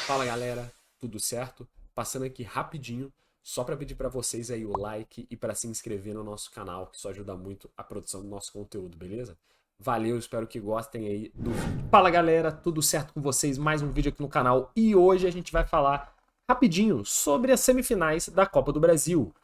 Fala galera, tudo certo? Passando aqui rapidinho, só para pedir para vocês aí o like e para se inscrever no nosso canal, que isso ajuda muito a produção do nosso conteúdo, beleza? Valeu, espero que gostem aí do vídeo. Fala galera, tudo certo com vocês? Mais um vídeo aqui no canal e hoje a gente vai falar rapidinho sobre as semifinais da Copa do Brasil.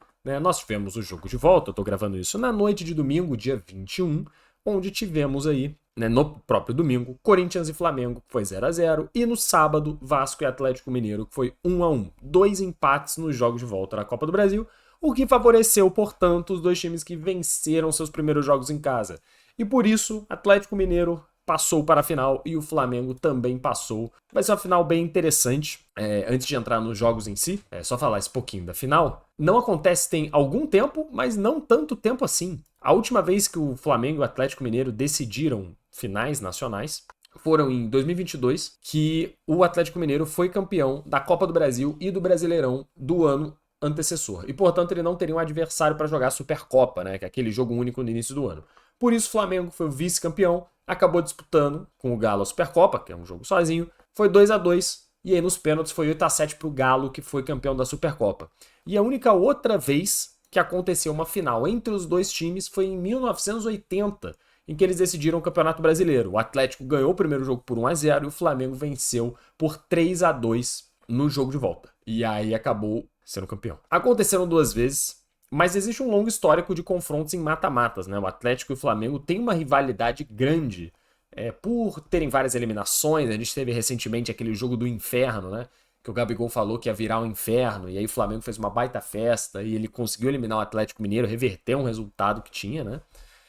Nós tivemos o jogo de volta, eu tô gravando isso na noite de domingo, dia 21, onde tivemos aí, no próprio domingo, Corinthians e Flamengo, que foi 0-0, e no sábado, Vasco e Atlético Mineiro, que foi 1-1. Dois empates nos jogos de volta da Copa do Brasil, o que favoreceu, portanto, os dois times que venceram seus primeiros jogos em casa. E por isso, Atlético Mineiro passou para a final e o Flamengo também passou. Vai ser uma final bem interessante. Antes de entrar nos jogos em si, só falar esse pouquinho da final. Não acontece tem algum tempo, mas não tanto tempo assim. A última vez que o Flamengo e o Atlético Mineiro decidiram finais nacionais foram em 2022, que o Atlético Mineiro foi campeão da Copa do Brasil e do Brasileirão do ano antecessor. E, portanto, ele não teria um adversário para jogar a Supercopa, que é aquele jogo único no início do ano. Por isso, o Flamengo foi o vice-campeão, acabou disputando com o Galo a Supercopa, que é um jogo sozinho, foi 2-2, e aí nos pênaltis foi 8-7 para o Galo, que foi campeão da Supercopa. E a única outra vez que aconteceu uma final entre os dois times foi em 1980, em que eles decidiram o Campeonato Brasileiro. O Atlético ganhou o primeiro jogo por 1-0 e o Flamengo venceu por 3-2 no jogo de volta. E aí acabou sendo campeão. Aconteceram duas vezes, mas existe um longo histórico de confrontos em mata-matas, O Atlético e o Flamengo têm uma rivalidade grande, por terem várias eliminações. A gente teve recentemente aquele jogo do inferno, que o Gabigol falou que ia virar um inferno, e aí o Flamengo fez uma baita festa, e ele conseguiu eliminar o Atlético Mineiro, reverter um resultado que tinha,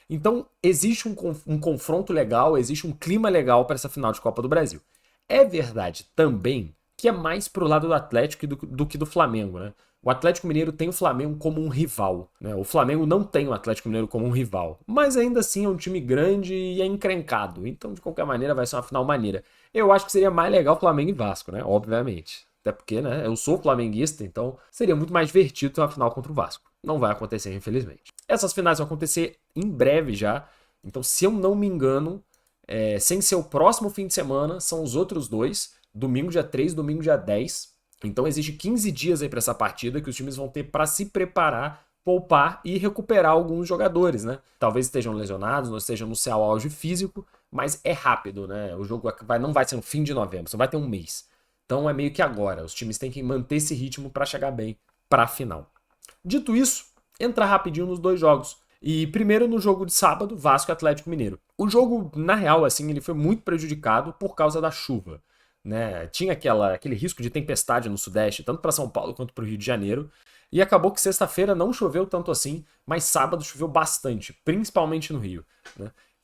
Então, existe um confronto legal, existe um clima legal para essa final de Copa do Brasil. É verdade também que é mais pro lado do Atlético do que do Flamengo, O Atlético Mineiro tem o Flamengo como um rival, O Flamengo não tem o Atlético Mineiro como um rival, mas ainda assim é um time grande e é encrencado, então de qualquer maneira vai ser uma final maneira. Eu acho que seria mais legal Flamengo e Vasco, Obviamente. Até porque, eu sou flamenguista, então seria muito mais divertido ter uma final contra o Vasco. Não vai acontecer, infelizmente. Essas finais vão acontecer em breve já, então se eu não me engano, sem ser o próximo fim de semana, são os outros dois, domingo dia 3, domingo dia 10. Então existe 15 dias aí para essa partida que os times vão ter para se preparar, poupar e recuperar alguns jogadores, Talvez estejam lesionados, não estejam no seu auge físico, mas é rápido, O jogo não vai ser no fim de novembro, só vai ter um mês. Então é meio que agora, os times têm que manter esse ritmo para chegar bem para a final. Dito isso, entrar rapidinho nos dois jogos. E primeiro no jogo de sábado, Vasco e Atlético Mineiro. O jogo, na real, assim, ele foi muito prejudicado por causa da chuva. Tinha aquele risco de tempestade no Sudeste, tanto para São Paulo quanto para o Rio de Janeiro. E acabou que sexta-feira não choveu tanto assim, mas sábado choveu bastante, principalmente no Rio.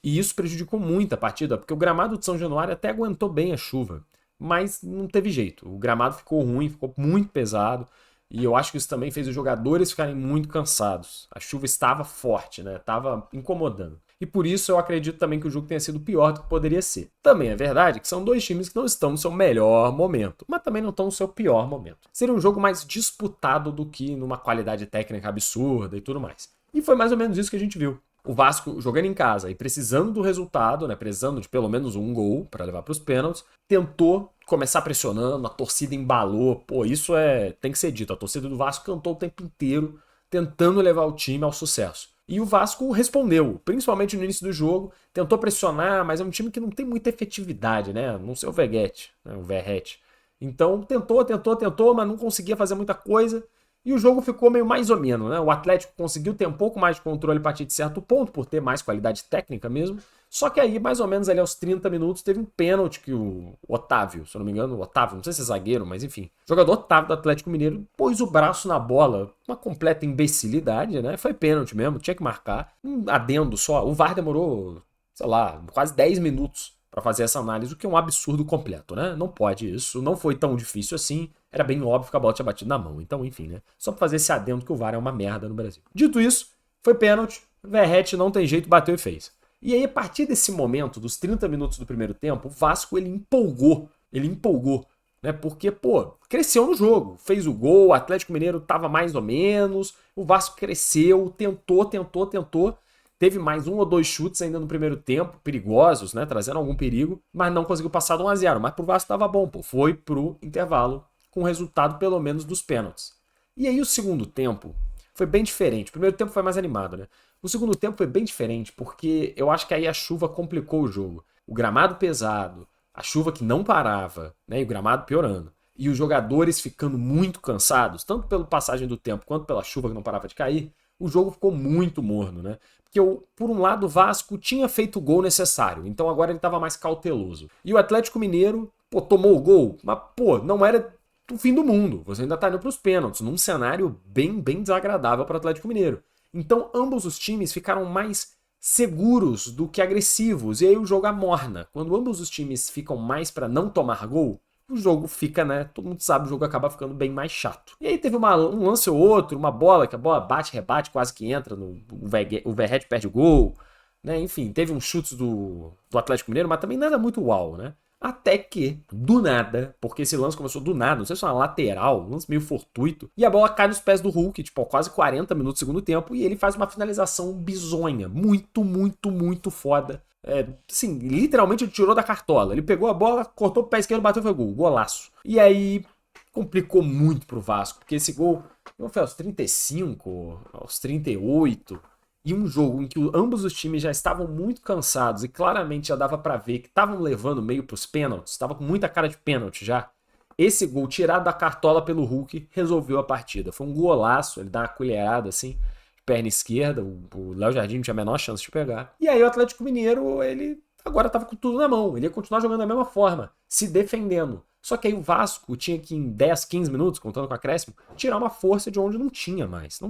E isso prejudicou muito a partida, porque o gramado de São Januário até aguentou bem a chuva, mas não teve jeito. O gramado ficou ruim, ficou muito pesado. E eu acho que isso também fez os jogadores ficarem muito cansados. A chuva estava forte, Estava incomodando. E por isso eu acredito também que o jogo tenha sido pior do que poderia ser. Também é verdade que são dois times que não estão no seu melhor momento, mas também não estão no seu pior momento. Seria um jogo mais disputado do que numa qualidade técnica absurda e tudo mais. E foi mais ou menos isso que a gente viu. O Vasco jogando em casa e precisando do resultado, precisando de pelo menos um gol para levar para os pênaltis, tentou começar pressionando, a torcida embalou. Pô, isso tem que ser dito. A torcida do Vasco cantou o tempo inteiro, tentando levar o time ao sucesso. E o Vasco respondeu, principalmente no início do jogo, tentou pressionar, mas é um time que não tem muita efetividade, Não sei o Veguete, o Verrete. Então tentou, mas não conseguia fazer muita coisa. E o jogo ficou meio mais ou menos, O Atlético conseguiu ter um pouco mais de controle a partir de certo ponto, por ter mais qualidade técnica mesmo. Só que aí, mais ou menos ali aos 30 minutos, teve um pênalti que o Otávio, se eu não me engano, o Otávio, não sei se é zagueiro, mas enfim. O jogador Otávio do Atlético Mineiro pôs o braço na bola, uma completa imbecilidade, Foi pênalti mesmo, tinha que marcar. Um adendo só, o VAR demorou, sei lá, quase 10 minutos para fazer essa análise, o que é um absurdo completo, Não pode isso, não foi tão difícil assim, era bem óbvio que a bola tinha batido na mão, então enfim, Só pra fazer esse adendo que o VAR é uma merda no Brasil. Dito isso, foi pênalti, Verrete não tem jeito, bateu e fez. E aí, a partir desse momento, dos 30 minutos do primeiro tempo, o Vasco, ele empolgou, Porque, pô, cresceu no jogo, fez o gol, o Atlético Mineiro tava mais ou menos, o Vasco cresceu, tentou, Teve mais um ou dois chutes ainda no primeiro tempo, perigosos, né? Trazendo algum perigo, mas não conseguiu passar do 1-0. Mas pro Vasco tava bom, pô. Foi pro intervalo com o resultado, pelo menos, dos pênaltis. E aí o segundo tempo foi bem diferente. O primeiro tempo foi mais animado, né? O segundo tempo foi bem diferente, porque eu acho que aí a chuva complicou o jogo. O gramado pesado, a chuva que não parava, né? E o gramado piorando. E os jogadores ficando muito cansados, tanto pela passagem do tempo quanto pela chuva que não parava de cair, o jogo ficou muito morno, né? Porque, por um lado, o Vasco tinha feito o gol necessário, então agora ele estava mais cauteloso. E o Atlético Mineiro, pô, tomou o gol, mas, pô, não era o fim do mundo. Você ainda tá indo pros pênaltis, num cenário bem desagradável para o Atlético Mineiro. Então, ambos os times ficaram mais seguros do que agressivos, e aí o jogo amorna. Quando ambos os times ficam mais para não tomar gol, o jogo fica, né? Todo mundo sabe, o jogo acaba ficando bem mais chato. E aí teve um lance ou outro, uma bola, que a bola bate, rebate, quase que entra, o Verratti perde o gol, né? Enfim, teve uns chutes do Atlético Mineiro, mas também nada muito uau, né? Até que, do nada, porque esse lance começou do nada, não sei se é uma lateral, um lance meio fortuito, e a bola cai nos pés do Hulk, tipo, quase 40 minutos do segundo tempo, e ele faz uma finalização bizonha, muito foda. Assim, literalmente ele tirou da cartola. Ele pegou a bola, cortou o pé esquerdo, bateu e foi gol. Golaço. E aí complicou muito pro Vasco, porque esse gol foi aos 35, aos 38, e um jogo em que ambos os times já estavam muito cansados e claramente já dava pra ver que estavam levando meio pros pênaltis, estava com muita cara de pênalti já. Esse gol tirado da cartola pelo Hulk resolveu a partida. Foi um golaço, ele dá uma colherada assim, perna esquerda, o Léo Jardim não tinha a menor chance de pegar. E aí o Atlético Mineiro, ele agora estava com tudo na mão, ele ia continuar jogando da mesma forma, se defendendo. Só que aí o Vasco tinha que em 10, 15 minutos, contando com o acréscimo, tirar uma força de onde não tinha mais.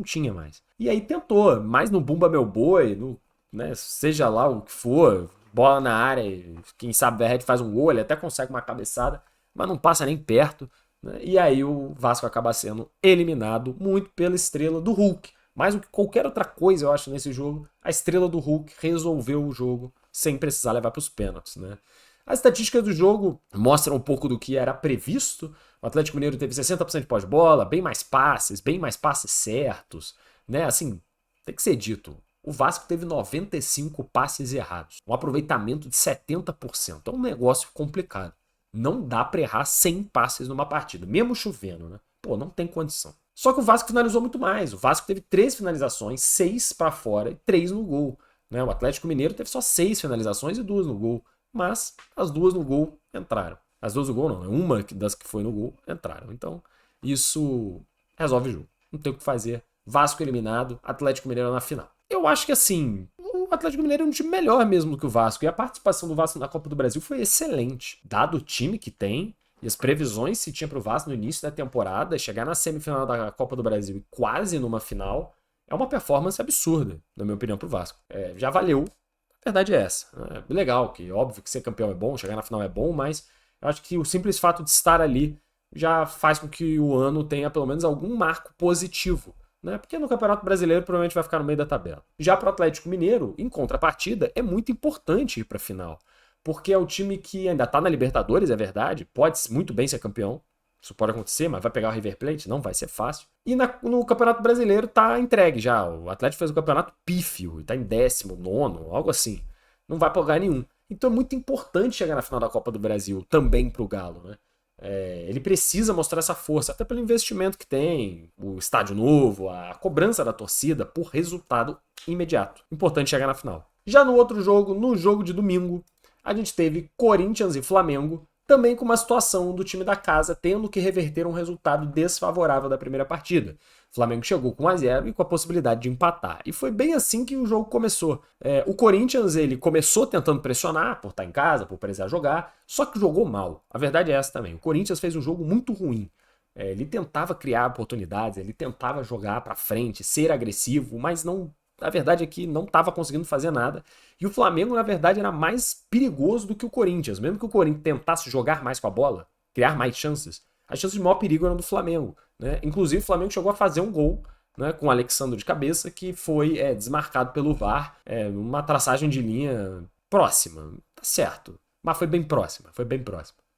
E aí tentou, mais no Bumba Meu Boi, né, seja lá o que for, bola na área, quem sabe o Verratti faz um gol, ele até consegue uma cabeçada, mas não passa nem perto. Né, e aí o Vasco acaba sendo eliminado muito pela estrela do Hulk. Mais do que qualquer outra coisa, eu acho, nesse jogo, a estrela do Hulk resolveu o jogo sem precisar levar para os pênaltis, né? As estatísticas do jogo mostram um pouco do que era previsto. O Atlético Mineiro teve 60% de pós-bola, bem mais passes certos, né? Assim, tem que ser dito. O Vasco teve 95 passes errados, um aproveitamento de 70%. É um negócio complicado. Não dá para errar 100 passes numa partida, mesmo chovendo, né? Pô, não tem condição. Só que o Vasco finalizou muito mais. O Vasco teve 3 finalizações, 6 para fora e 3 no gol. Né? O Atlético Mineiro teve só 6 finalizações e 2 no gol. Mas as 2 no gol entraram. As 2 no gol não, uma das que foi no gol entraram. Então, isso resolve o jogo. Não tem o que fazer. Vasco eliminado, Atlético Mineiro na final. Eu acho que assim, o Atlético Mineiro é um time melhor mesmo do que o Vasco. E a participação do Vasco na Copa do Brasil foi excelente. Dado o time que tem, e as previsões se tinha para o Vasco no início da temporada, chegar na semifinal da Copa do Brasil e quase numa final, é uma performance absurda, na minha opinião, para o Vasco. Já valeu, a verdade é essa. É legal, que óbvio que ser campeão é bom, chegar na final é bom, mas eu acho que o simples fato de estar ali já faz com que o ano tenha pelo menos algum marco positivo. Né? Porque no Campeonato Brasileiro provavelmente vai ficar no meio da tabela. Já para o Atlético Mineiro, em contrapartida, é muito importante ir para a final. Porque é o time que ainda tá na Libertadores, é verdade, pode muito bem ser campeão, isso pode acontecer, mas vai pegar o River Plate? Não vai ser fácil. E no Campeonato Brasileiro tá entregue já, o Atlético fez um campeonato pífio, tá em 19º, algo assim, não vai pra lugar nenhum. Então é muito importante chegar na final da Copa do Brasil, também pro Galo, né? Ele precisa mostrar essa força, até pelo investimento que tem, o estádio novo, a cobrança da torcida por resultado imediato. Importante chegar na final. Já no outro jogo, no jogo de domingo, a gente teve Corinthians e Flamengo, também com uma situação do time da casa tendo que reverter um resultado desfavorável da primeira partida. O Flamengo chegou com 1-0 e com a possibilidade de empatar. E foi bem assim que o jogo começou. O Corinthians ele começou tentando pressionar, por estar em casa, por precisar jogar, só que jogou mal. A verdade é essa também. O Corinthians fez um jogo muito ruim. Ele tentava criar oportunidades, ele tentava jogar para frente, ser agressivo, mas não... A verdade é que não estava conseguindo fazer nada. E o Flamengo, na verdade, era mais perigoso do que o Corinthians. Mesmo que o Corinthians tentasse jogar mais com a bola, criar mais chances, as chances de maior perigo eram do Flamengo. Né? Inclusive, o Flamengo chegou a fazer um gol, né, com o Alexandre de cabeça, que foi desmarcado pelo VAR, numa traçagem de linha próxima. Tá certo. Mas foi bem próxima,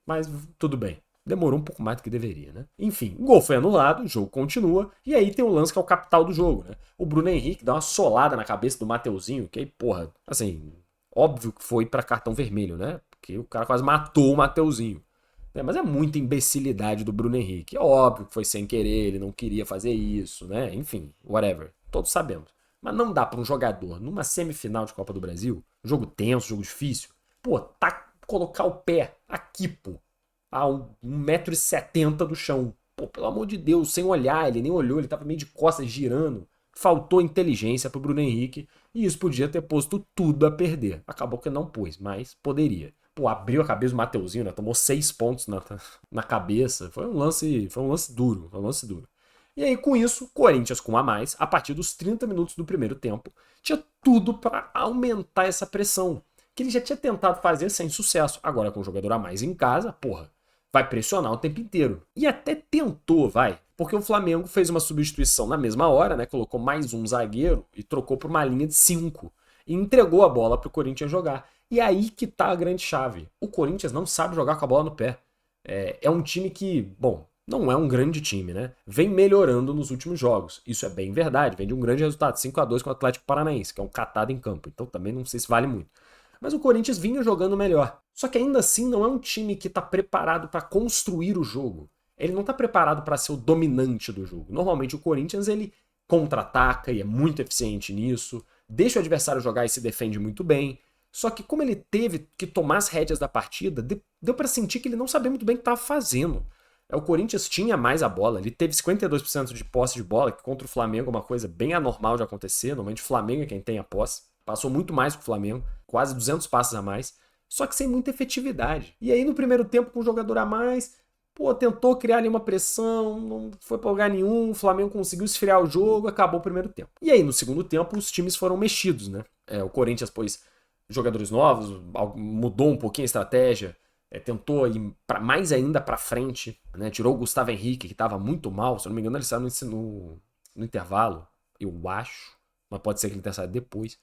Mas tudo bem. Demorou um pouco mais do que deveria, né? Enfim, o gol foi anulado, o jogo continua, e aí tem o lance que é o capital do jogo, né? O Bruno Henrique dá uma solada na cabeça do Mateuzinho, que aí, porra, assim, óbvio que foi pra cartão vermelho, né? Porque o cara quase matou o Mateuzinho. Mas é muita imbecilidade do Bruno Henrique. É óbvio que foi sem querer, ele não queria fazer isso, né? Enfim, whatever. Todos sabemos. Mas não dá pra um jogador, numa semifinal de Copa do Brasil, jogo tenso, jogo difícil, pô, colocar o pé aqui, pô, a 1,70 m do chão. Pô, pelo amor de Deus, sem olhar, ele nem olhou, ele tava meio de costas girando. Faltou inteligência pro Bruno Henrique e isso podia ter posto tudo a perder. Acabou que não pôs, mas poderia. Pô, abriu a cabeça do Mateuzinho, né? Tomou 6 pontos na cabeça. Foi um lance duro, foi um lance duro. E aí, com isso, Corinthians com a mais, a partir dos 30 minutos do primeiro tempo, tinha tudo para aumentar essa pressão, que ele já tinha tentado fazer sem sucesso. Agora, com o jogador a mais em casa, porra, vai pressionar o tempo inteiro. E até tentou, vai, porque o Flamengo fez uma substituição na mesma hora, né? Colocou mais um zagueiro e trocou por uma linha de 5. E entregou a bola pro Corinthians jogar. E aí que tá a grande chave. O Corinthians não sabe jogar com a bola no pé. É um time que, bom, não é um grande time, né? Vem melhorando nos últimos jogos. Isso é bem verdade. Vem de um grande resultado, 5-2 com o Atlético Paranaense, que é um catado em campo. Então também não sei se vale muito. Mas o Corinthians vinha jogando melhor. Só que ainda assim não é um time que está preparado para construir o jogo. Ele não está preparado para ser o dominante do jogo. Normalmente o Corinthians ele contra-ataca e é muito eficiente nisso, deixa o adversário jogar e se defende muito bem. Só que como ele teve que tomar as rédeas da partida, deu para sentir que ele não sabia muito bem o que estava fazendo. O Corinthians tinha mais a bola, ele teve 52% de posse de bola, que contra o Flamengo é uma coisa bem anormal de acontecer. Normalmente o Flamengo é quem tem a posse. Passou muito mais que o Flamengo, quase 200 passes a mais, só que sem muita efetividade. E aí no primeiro tempo, com um jogador a mais, pô, tentou criar ali uma pressão, não foi pra lugar nenhum, o Flamengo conseguiu esfriar o jogo, acabou o primeiro tempo. E aí no segundo tempo os times foram mexidos, né? O Corinthians pôs jogadores novos, mudou um pouquinho a estratégia, tentou ir mais ainda pra frente, né? Tirou o Gustavo Henrique, que tava muito mal, se eu não me engano ele saiu no intervalo, eu acho, mas pode ser que ele tenha saído depois.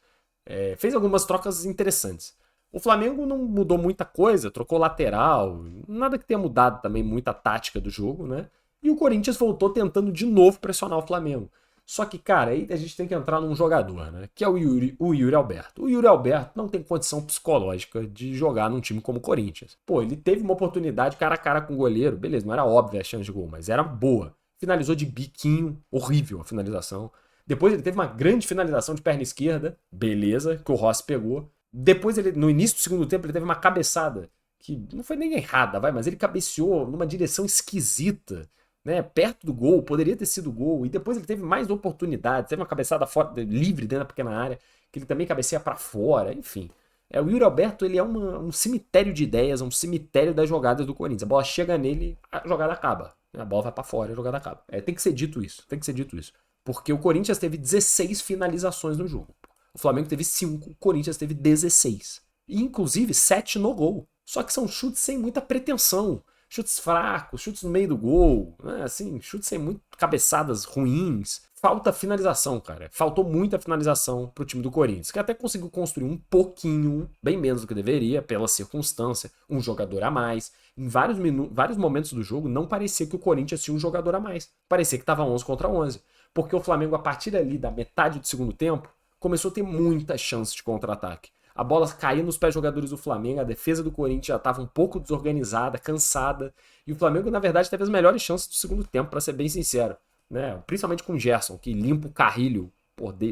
Fez algumas trocas interessantes. O Flamengo não mudou muita coisa, trocou lateral, nada que tenha mudado também muita tática do jogo, né? E o Corinthians voltou tentando de novo pressionar o Flamengo. Só que, cara, aí a gente tem que entrar num jogador, né? Que é o Yuri Alberto. O Yuri Alberto não tem condição psicológica de jogar num time como o Corinthians. Pô, ele teve uma oportunidade cara a cara com o goleiro, beleza, não era óbvia a chance de gol, mas era boa. Finalizou de biquinho, horrível a finalização. Depois ele teve uma grande finalização de perna esquerda, beleza, que o Rossi pegou. Depois, no início do segundo tempo, ele teve uma cabeçada que não foi nem errada, mas ele cabeceou numa direção esquisita, né? Perto do gol, poderia ter sido gol. E depois ele teve mais oportunidades, teve uma cabeçada livre dentro da pequena área, que ele também cabeceia para fora, enfim. O Yuri Alberto, ele é um cemitério de ideias, um cemitério das jogadas do Corinthians. A bola chega nele, a jogada acaba. A bola vai para fora, a jogada acaba. Tem que ser dito isso, tem que ser dito isso. Porque o Corinthians teve 16 finalizações no jogo. O Flamengo teve 5, o Corinthians teve 16. E inclusive 7 no gol. Só que são chutes sem muita pretensão. Chutes fracos, chutes no meio do gol, né? Assim, chutes sem muito cabeçadas ruins. Falta finalização, cara. Faltou muita finalização pro time do Corinthians, que até conseguiu construir um pouquinho, bem menos do que deveria, pela circunstância, um jogador a mais. Em vários momentos do jogo, não parecia que o Corinthians tinha um jogador a mais. Parecia que estava 11 contra 11. Porque o Flamengo, a partir ali da metade do segundo tempo, começou a ter muita chance de contra-ataque. A bola caía nos pés dos jogadores do Flamengo, a defesa do Corinthians já estava um pouco desorganizada, cansada, e o Flamengo, na verdade, teve as melhores chances do segundo tempo, para ser bem sincero, né? Principalmente com o Gerson, que limpa o carrilho,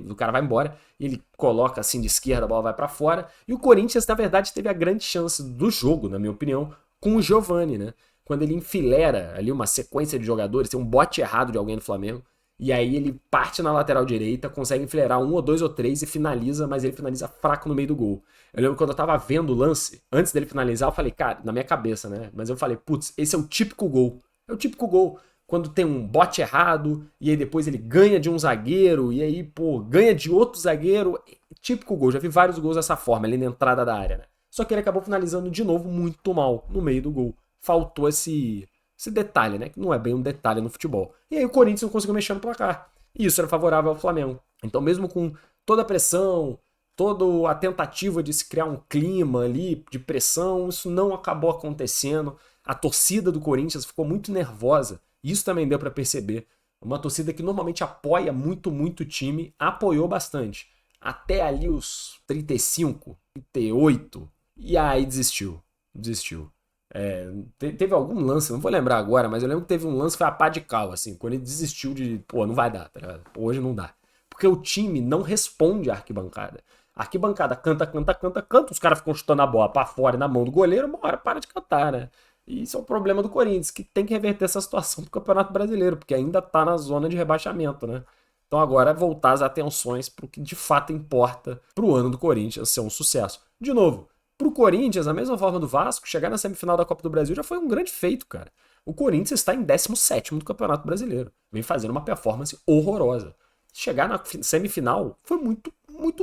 o cara vai embora, e ele coloca assim de esquerda, a bola vai para fora, e o Corinthians, na verdade, teve a grande chance do jogo, na minha opinião, com o Giovani, né? Quando ele enfilera ali uma sequência de jogadores, tem um bote errado de alguém no Flamengo, e aí ele parte na lateral direita, consegue enfileirar 1 ou 2 ou 3 e finaliza, mas ele finaliza fraco no meio do gol. Eu lembro quando eu tava vendo o lance, antes dele finalizar, eu falei, cara, na minha cabeça, né? Mas eu falei, putz, esse é o típico gol. É o típico gol. Quando tem um bote errado, e aí depois ele ganha de um zagueiro, e aí, pô, ganha de outro zagueiro. Típico gol. Já vi vários gols dessa forma, ali na entrada da área, né? Só que ele acabou finalizando de novo muito mal no meio do gol. Faltou esse detalhe, né? Que não é bem um detalhe no futebol. E aí o Corinthians não conseguiu mexer no placar. E isso era favorável ao Flamengo. Então, mesmo com toda a pressão, toda a tentativa de se criar um clima ali de pressão, isso não acabou acontecendo. A torcida do Corinthians ficou muito nervosa. Isso também deu para perceber. Uma torcida que normalmente apoia muito o time, apoiou bastante. Até ali os 35, 38. E aí desistiu. Desistiu. Teve algum lance, não vou lembrar agora, mas eu lembro que teve um lance que foi a pá de cal, assim, quando ele desistiu de, pô, não vai dar, tá ligado? Hoje não dá. Porque o time não responde à arquibancada. A arquibancada canta, os caras ficam chutando a bola pra fora e na mão do goleiro, uma hora para de cantar, né? E isso é o problema do Corinthians, que tem que reverter essa situação pro Campeonato Brasileiro, porque ainda tá na zona de rebaixamento, né? Então agora é voltar as atenções pro que de fato importa pro ano do Corinthians ser um sucesso. De novo, pro Corinthians, da mesma forma do Vasco, chegar na semifinal da Copa do Brasil já foi um grande feito, cara. O Corinthians está em 17º do Campeonato Brasileiro. Vem fazendo uma performance horrorosa. Chegar na semifinal foi muito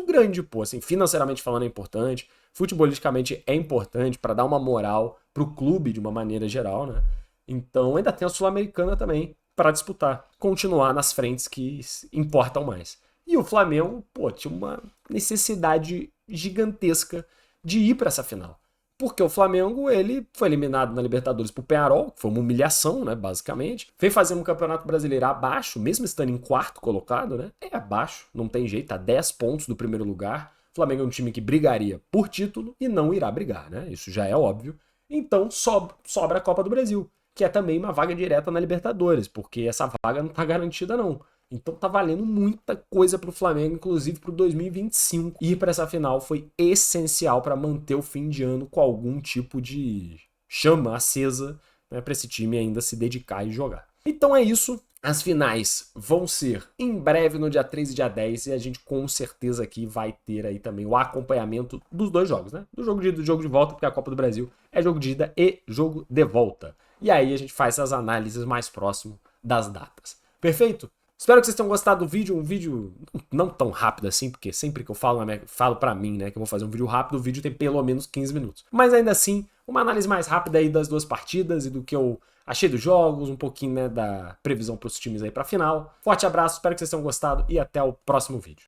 grande, pô. Assim, financeiramente falando é importante, futebolisticamente é importante para dar uma moral pro clube de uma maneira geral, né? Então ainda tem a Sul-Americana também para disputar, continuar nas frentes que importam mais. E o Flamengo, pô, tinha uma necessidade gigantesca de ir para essa final. Porque o Flamengo, ele foi eliminado na Libertadores por Peñarol, que foi uma humilhação, né, basicamente. Vem fazendo um Campeonato Brasileiro abaixo, mesmo estando em quarto colocado, né? É abaixo, não tem jeito, tá 10 pontos do primeiro lugar. O Flamengo é um time que brigaria por título e não irá brigar, né? Isso já é óbvio. Então sobra a Copa do Brasil, que é também uma vaga direta na Libertadores, porque essa vaga não tá garantida não. Então tá valendo muita coisa pro Flamengo, inclusive pro 2025. Ir para essa final foi essencial para manter o fim de ano com algum tipo de chama acesa, né, para esse time ainda se dedicar e jogar. Então é isso. As finais vão ser em breve no dia 3 e dia 10 e a gente com certeza aqui vai ter aí também o acompanhamento dos dois jogos, né? Do jogo de ida e do jogo de volta, porque a Copa do Brasil é jogo de ida e jogo de volta. E aí a gente faz as análises mais próximo das datas. Perfeito? Espero que vocês tenham gostado do vídeo, um vídeo não tão rápido assim, porque sempre que eu falo pra mim, né, que eu vou fazer um vídeo rápido, o vídeo tem pelo menos 15 minutos. Mas ainda assim, uma análise mais rápida aí das duas partidas e do que eu achei dos jogos, um pouquinho, né, da previsão pros times aí pra final. Forte abraço, espero que vocês tenham gostado e até o próximo vídeo.